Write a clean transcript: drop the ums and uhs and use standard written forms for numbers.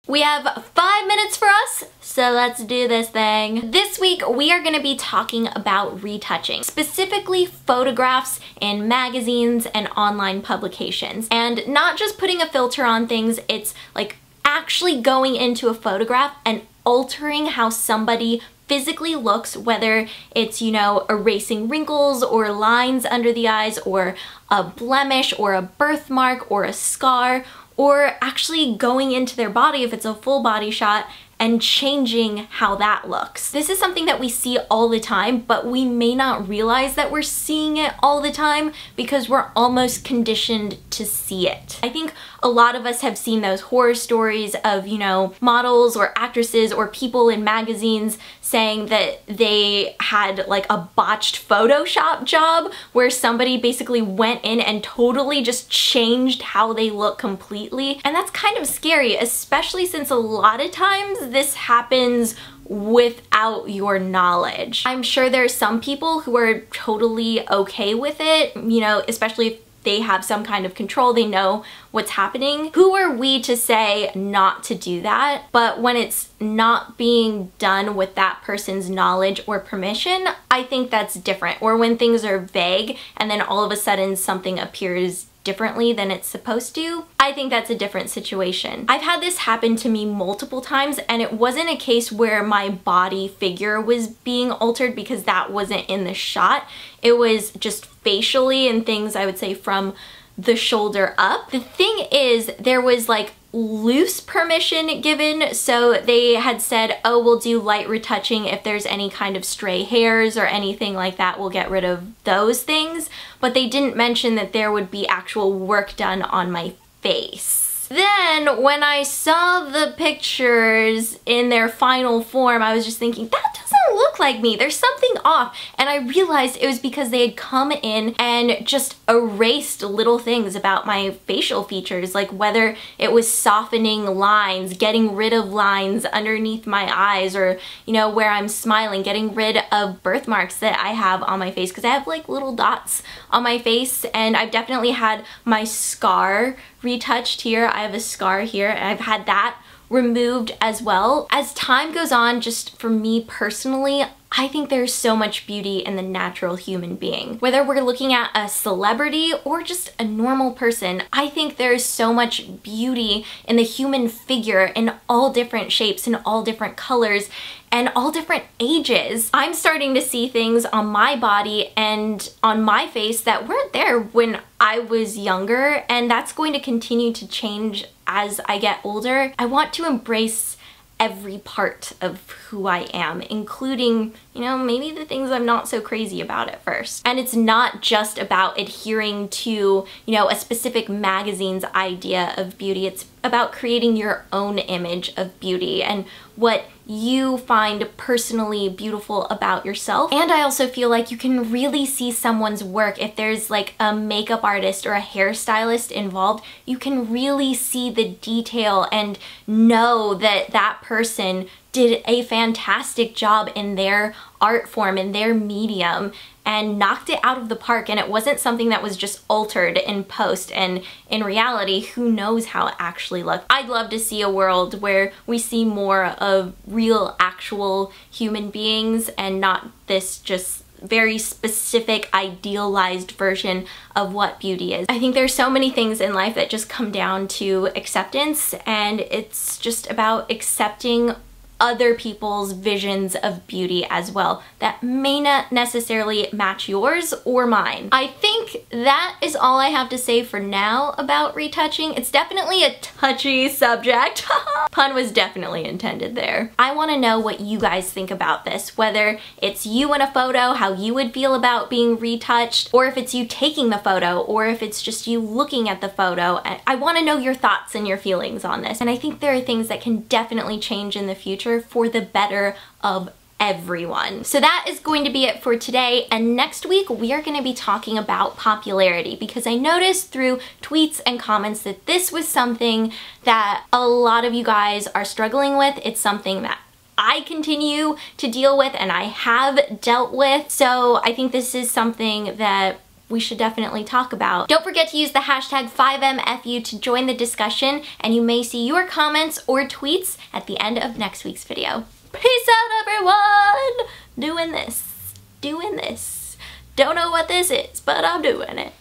We have 5 minutes for us, so let's do this thing. This week, we are gonna be talking about retouching, specifically photographs in magazines and online publications. And not just putting a filter on things, it's like actually going into a photograph and altering how somebody physically looks, whether it's, you know, erasing wrinkles or lines under the eyes or a blemish or a birthmark or a scar, or actually going into their body if it's a full body shot and changing how that looks. This is something that we see all the time, but we may not realize that we're seeing it all the time because we're almost conditioned to see it. I think a lot of us have seen those horror stories of, you know, models or actresses or people in magazines saying that they had like a botched Photoshop job where somebody basically went in and totally just changed how they look completely. And that's kind of scary, especially since a lot of times this happens without your knowledge. I'm sure there are some people who are totally okay with it, you know, especially if they have some kind of control, they know what's happening. Who are we to say not to do that? But when it's not being done with that person's knowledge or permission, I think that's different. Or when things are vague and then all of a sudden something appears differently than it's supposed to, I think that's a different situation. I've had this happen to me multiple times, and it wasn't a case where my body figure was being altered because that wasn't in the shot. It was just facially and things, I would say, from the shoulder up. The thing is, there was like loose permission given, so they had said, oh, we'll do light retouching if there's any kind of stray hairs or anything like that, we'll get rid of those things, but they didn't mention that there would be actual work done on my face. Then when I saw the pictures in their final form, I was just thinking, that doesn't look like me, there's something off. And I realized it was because they had come in and just erased little things about my facial features, like whether it was softening lines, getting rid of lines underneath my eyes, or, you know, where I'm smiling, getting rid of birthmarks that I have on my face, because I have like little dots on my face, and I've definitely had my scar retouched here. I have a scar here, and I've had that removed as well. As time goes on, just for me personally, I think there's so much beauty in the natural human being. Whether we're looking at a celebrity or just a normal person, I think there's so much beauty in the human figure in all different shapes and all different colors and all different ages. I'm starting to see things on my body and on my face that weren't there when I was younger, and that's going to continue to change as I get older. I want to embrace every part of who I am, including, you know, maybe the things I'm not so crazy about at first. And it's not just about adhering to, you know, a specific magazine's idea of beauty. It's about creating your own image of beauty and what you find personally beautiful about yourself. And I also feel like you can really see someone's work if there's like a makeup artist or a hairstylist involved. You can really see the detail and know that that person did a fantastic job in their art form, in their medium, and knocked it out of the park, and it wasn't something that was just altered in post, and in reality, who knows how it actually looked. I'd love to see a world where we see more of real, actual human beings and not this just very specific, idealized version of what beauty is. I think there's so many things in life that just come down to acceptance, and it's just about accepting other people's visions of beauty as well that may not necessarily match yours or mine. I think that is all I have to say for now about retouching. It's definitely a touchy subject. Pun was definitely intended there. I want to know what you guys think about this, whether it's you in a photo, how you would feel about being retouched, or if it's you taking the photo, or if it's just you looking at the photo. I want to know your thoughts and your feelings on this. And I think there are things that can definitely change in the future for the better of everyone. So that is going to be it for today, and next week we are going to be talking about popularity, because I noticed through tweets and comments that this was something that a lot of you guys are struggling with. It's something that I continue to deal with and I have dealt with, so I think this is something that we should definitely talk about. Don't forget to use the hashtag 5MFU to join the discussion, and you may see your comments or tweets at the end of next week's video. Peace out, everyone! Doing this. Don't know what this is, but I'm doing it.